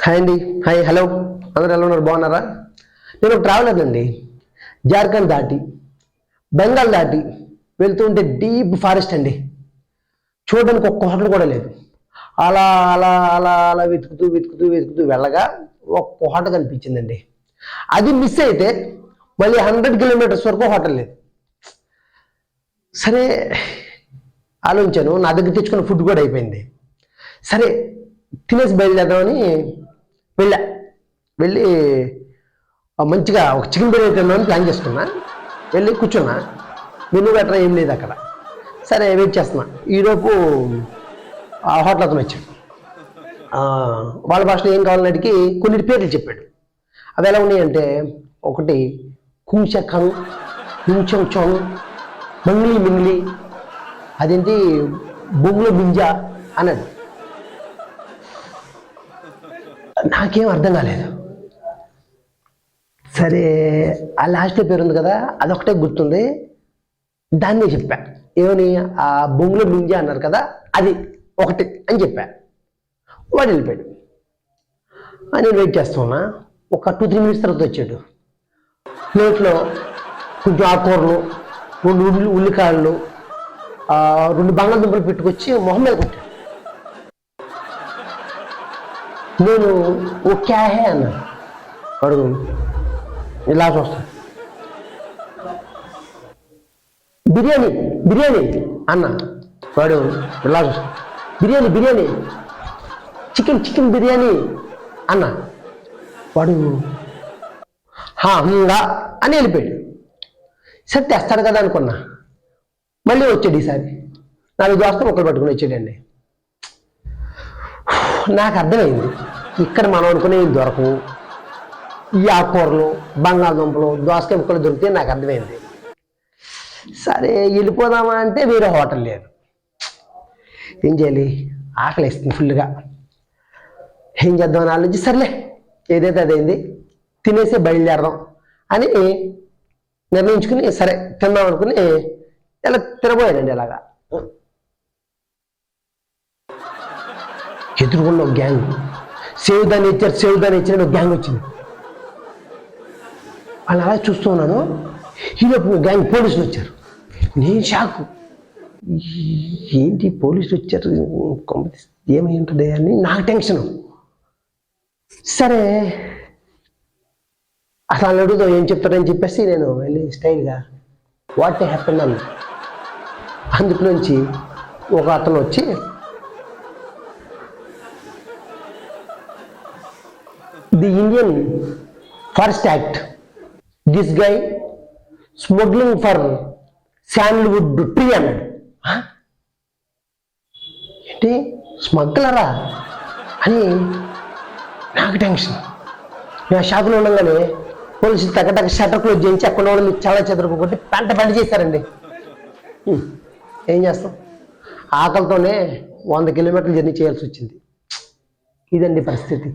Hi అండి. Hi, hello, అందరూ ఎలా ఉన్నారు? బాగున్నారా? నేను ఒక ట్రావెలర్ అండి. జార్ఖండ్ దాటి బెంగాల్ దాటి వెళ్తుంటే డీప్ ఫారెస్ట్ అండి. చూడడానికి ఒక్క హోటల్ కూడా లేదు. అలా అలా అలా అలా వెతుకుతూ వెతుకుతూ వెతుకుతూ వెళ్ళగా ఒక్క హోటల్ కనిపించిందండి. అది మిస్ అయితే మళ్ళీ 100 కిలోమీటర్స్ వరకు హోటల్ లేదు. సరే ఆలోచించాను, నా దగ్గర తెచ్చుకున్న ఫుడ్ కూడా అయిపోయింది. సరే తినేసి బయలుదేరదామని వెళ్ళి మంచిగా ఒక చికెన్ బిర్యానీ తిన్నామని ప్లాన్ చేసుకున్నా. వెళ్ళి కూర్చున్నా. మెనూ గట్రా ఏం లేదు అక్కడ. సరే వెయిట్ చేస్తున్నా. ఈలోపు ఆ హోటల్ అతను వచ్చాడు. వాళ్ళ భాషలో ఏం కావాలని అడిగి కొన్ని పేర్లు చెప్పాడు. అవి ఎలా ఉన్నాయంటే, ఒకటి కుంచకంగ్, కుంచంగ్ చొంగ్, మంగ్లీ మింగ్లీ, అదేంటి బొంగులో బింజా అన్నాడు. నాకేం అర్థం కాలేదు. సరే ఆ లాస్ట్ పేరు ఉంది కదా, అదొకటే గుర్తుంది, దాన్నే చెప్పా. ఏమని? ఆ బొంగులో మింజా అన్నారు కదా, అది ఒకటి అని చెప్పా. వాడు వెళ్ళిపోయాడు. నేను వెయిట్ చేస్తున్నా. ఒక 2-3 మినిట్స్ తర్వాత వచ్చాడు. ప్లేట్లో కొంచెం ఆకుకూరలు, 2 ఉల్లికాయలు, 2 బంగాళదుంపలు పెట్టుకొచ్చి మొహం మీద కొట్టాడు. నేను ఓ క్యా హే అన్నా. అడుగు ఇలా చూస్తా. బిర్యానీ బిర్యానీ అన్న. వాడు ఇలా చూస్తా. బిర్యానీ బిర్యానీ, చికెన్ బిర్యానీ అన్న. వాడు హంగా అని వెళ్ళిపోయాడు. సరే తెస్తాడు కదా అనుకున్నా. మళ్ళీ వచ్చాడు. ఈసారి 4 దోస్తలు ఒకరు పట్టుకుని వచ్చాడండి. నాకు అర్థమైంది, ఇక్కడ మనం అనుకునే దొరకవు. ఈ ఆకుకూరలు, బంగాళదుంపలు, దోసకాయ ముక్కలు దొరికితే నాకు అర్థమైంది. సరే వెళ్ళిపోదామా అంటే వేరే హోటల్ లేదు. ఏం చేయాలి? ఆకలి వేస్తుంది ఫుల్గా. ఏం చేద్దామని ఆలోచించి సర్లే ఏదైతే అదైంది, తినేసి బయలుదేరదాం అని నిర్ణయించుకుని సరే తిందాం అనుకుని ఇలా తినబోయానండి. ఇలాగా ఎదురుగున్న ఒక గ్యాంగ్, సేవ్ ద నేచర్ ఒక గ్యాంగ్ వచ్చింది. వాళ్ళు అలా చూస్తూ ఉన్నాను. ఈలోపు గ్యాంగ్ పోలీసులు వచ్చారు. నేను షాకు. ఏంటి పోలీసులు వచ్చారు, ఏమై ఉంటుంది అని నాకు టెన్షను. సరే అసలు అడుగుదాం ఏం చెప్తారని చెప్పేసి నేను వెళ్ళి స్టైల్గా వాట్ హ్యాపెన్ అన్న. అందులోంచి ఒక అతను వచ్చి, the Indian forest act, this guy smuggling for sandalwood tree అన్నాడు. ఏంటి స్మగ్లరా అని నాకు టెన్షన్. నా షాపులో ఉండగానే పోలీసులు తగ్గ షట్టర్ క్లోజ్ చేయించి అక్కడ వాళ్ళు చాలా చెదరకొట్టి పంట చేశారండి. ఏం చేస్తాం? ఆకలితోనే 100 కిలోమీటర్లు జర్నీ చేయాల్సి వచ్చింది. ఇదండి పరిస్థితి.